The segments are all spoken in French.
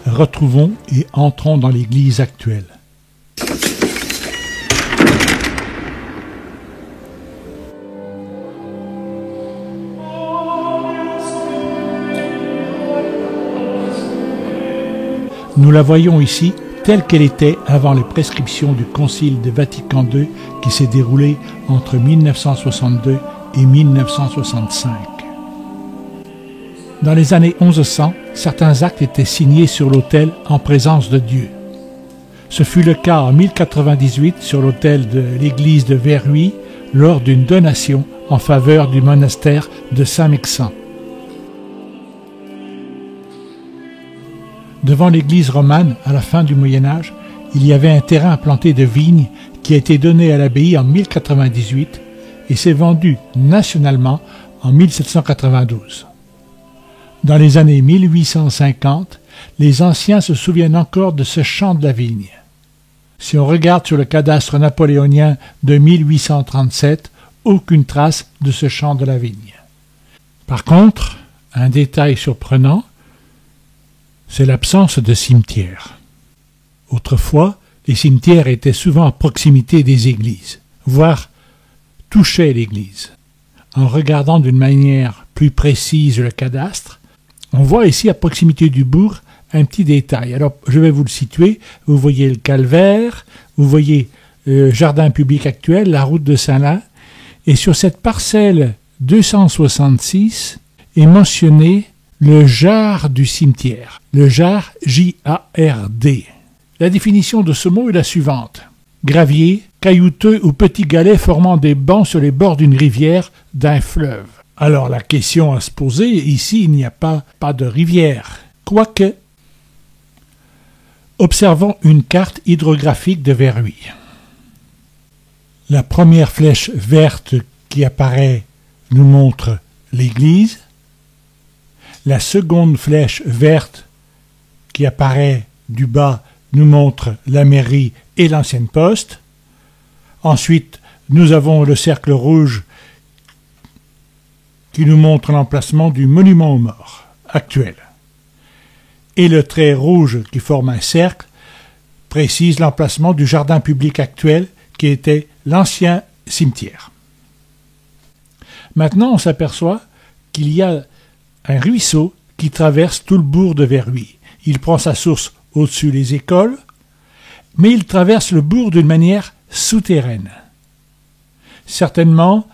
Retrouvons et entrons dans l'église actuelle. Nous la voyons ici telle qu'elle était avant les prescriptions du Concile de Vatican II qui s'est déroulé entre 1962 et 1965. Dans les années 1100, certains actes étaient signés sur l'autel en présence de Dieu. Ce fut le cas en 1098 sur l'autel de l'église de Verhuis lors d'une donation en faveur du monastère de Saint-Mexan. Devant l'église romane, à la fin du Moyen-Âge, il y avait un terrain planté de vignes qui a été donné à l'abbaye en 1098 et s'est vendu nationalement en 1792. Dans les années 1850, les anciens se souviennent encore de ce champ de la vigne. Si on regarde sur le cadastre napoléonien de 1837, aucune trace de ce champ de la vigne. Par contre, un détail surprenant, c'est l'absence de cimetière. Autrefois, les cimetières étaient souvent à proximité des églises, voire touchaient l'église. En regardant d'une manière plus précise le cadastre, on voit ici à proximité du bourg un petit détail. Alors je vais vous le situer. Vous voyez le calvaire, vous voyez le jardin public actuel, la route de Saint-Lin, et sur cette parcelle 266 est mentionné le jard du cimetière, le jard J-A-R-D. La définition de ce mot est la suivante. Gravier, caillouteux ou petit galet formant des bancs sur les bords d'une rivière, d'un fleuve. Alors la question à se poser, ici il n'y a pas de rivière. Quoique, observons une carte hydrographique de Verhuis. La première flèche verte qui apparaît nous montre l'église. La seconde flèche verte qui apparaît du bas nous montre la mairie et l'ancienne poste. Ensuite, nous avons le cercle rouge qui nous montre l'emplacement du monument aux morts actuel. Et le trait rouge qui forme un cercle précise l'emplacement du jardin public actuel qui était l'ancien cimetière. Maintenant, on s'aperçoit qu'il y a un ruisseau qui traverse tout le bourg de Verhuis. Il prend sa source au-dessus des écoles, mais il traverse le bourg d'une manière souterraine. Certainement,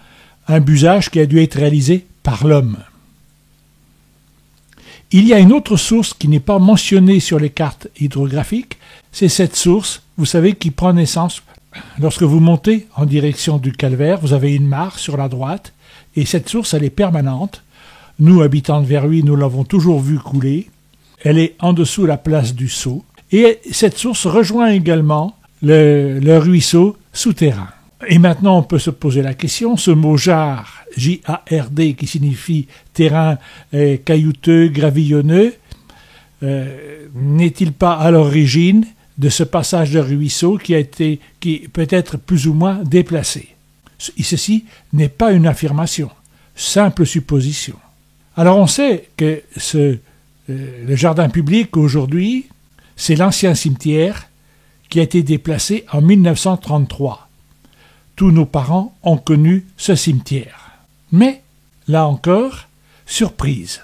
un busage qui a dû être réalisé par l'homme. Il y a une autre source qui n'est pas mentionnée sur les cartes hydrographiques, c'est cette source, vous savez, qui prend naissance lorsque vous montez en direction du calvaire, vous avez une mare sur la droite, et cette source, elle est permanente. Nous, habitants de Verhuis, nous l'avons toujours vue couler. Elle est en dessous la place du Sceau, et cette source rejoint également le ruisseau souterrain. Et maintenant, on peut se poser la question, ce mot jard, J-A-R-D, qui signifie terrain caillouteux, gravillonneux, n'est-il pas à l'origine de ce passage de ruisseau qui peut être plus ou moins déplacé? Ceci n'est pas une affirmation, simple supposition. Alors on sait que le jardin public aujourd'hui, c'est l'ancien cimetière qui a été déplacé en 1933. Tous nos parents ont connu ce cimetière. Mais, là encore, surprise.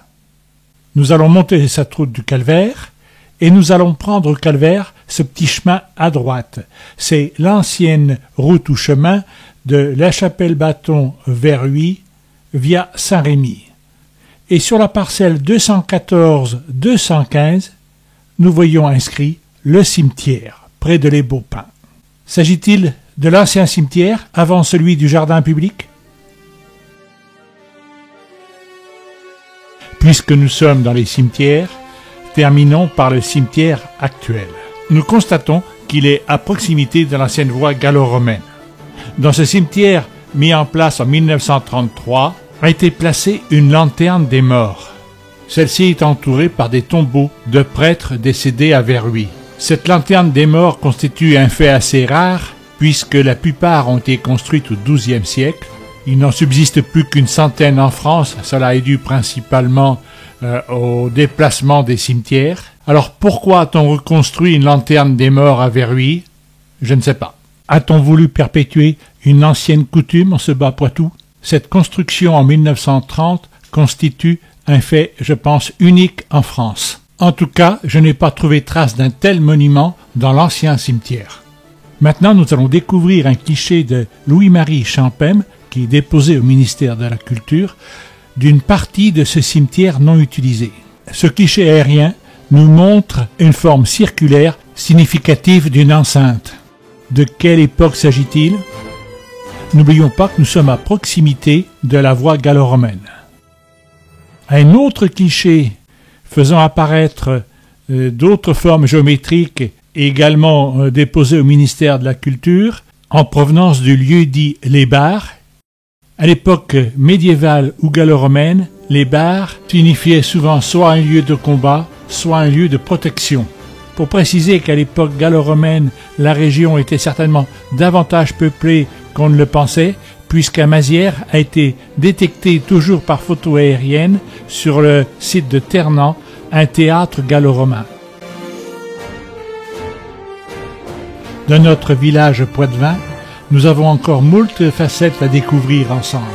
Nous allons monter cette route du calvaire et nous allons prendre au calvaire ce petit chemin à droite. C'est l'ancienne route ou chemin de La Chapelle-Bâton Verhuis via Saint-Rémy. Et sur la parcelle 214-215, nous voyons inscrit le cimetière, près de Les Beaupins. S'agit-il de l'ancien cimetière avant celui du jardin public? Puisque nous sommes dans les cimetières, terminons par le cimetière actuel. Nous constatons qu'il est à proximité de l'ancienne voie gallo-romaine. Dans ce cimetière mis en place en 1933 a été placée une lanterne des morts. Celle-ci est entourée par des tombeaux de prêtres décédés à Verhuis. Cette lanterne des morts constitue un fait assez rare puisque la plupart ont été construites au XIIe siècle. Il n'en subsiste plus qu'une centaine en France, cela est dû principalement au déplacement des cimetières. Alors pourquoi a-t-on reconstruit une lanterne des morts à Verhuis? Je ne sais pas. A-t-on voulu perpétuer une ancienne coutume en ce bas Poitou? Cette construction en 1930 constitue un fait, je pense, unique en France. En tout cas, je n'ai pas trouvé trace d'un tel monument dans l'ancien cimetière. Maintenant, nous allons découvrir un cliché de Louis-Marie Champem, qui est déposé au ministère de la Culture, d'une partie de ce cimetière non utilisé. Ce cliché aérien nous montre une forme circulaire significative d'une enceinte. De quelle époque s'agit-il? N'oublions pas que nous sommes à proximité de la voie gallo-romaine. Un autre cliché faisant apparaître d'autres formes géométriques également déposées au ministère de la Culture en provenance du lieu dit les bars. À l'époque médiévale ou gallo-romaine, les bars signifiaient souvent soit un lieu de combat, soit un lieu de protection. Pour préciser qu'à l'époque gallo-romaine, la région était certainement davantage peuplée qu'on ne le pensait, puisqu'à Mazières a été détecté toujours par photo aérienne sur le site de Ternant, un théâtre gallo-romain. Dans notre village poitevin, nous avons encore moult facettes à découvrir ensemble.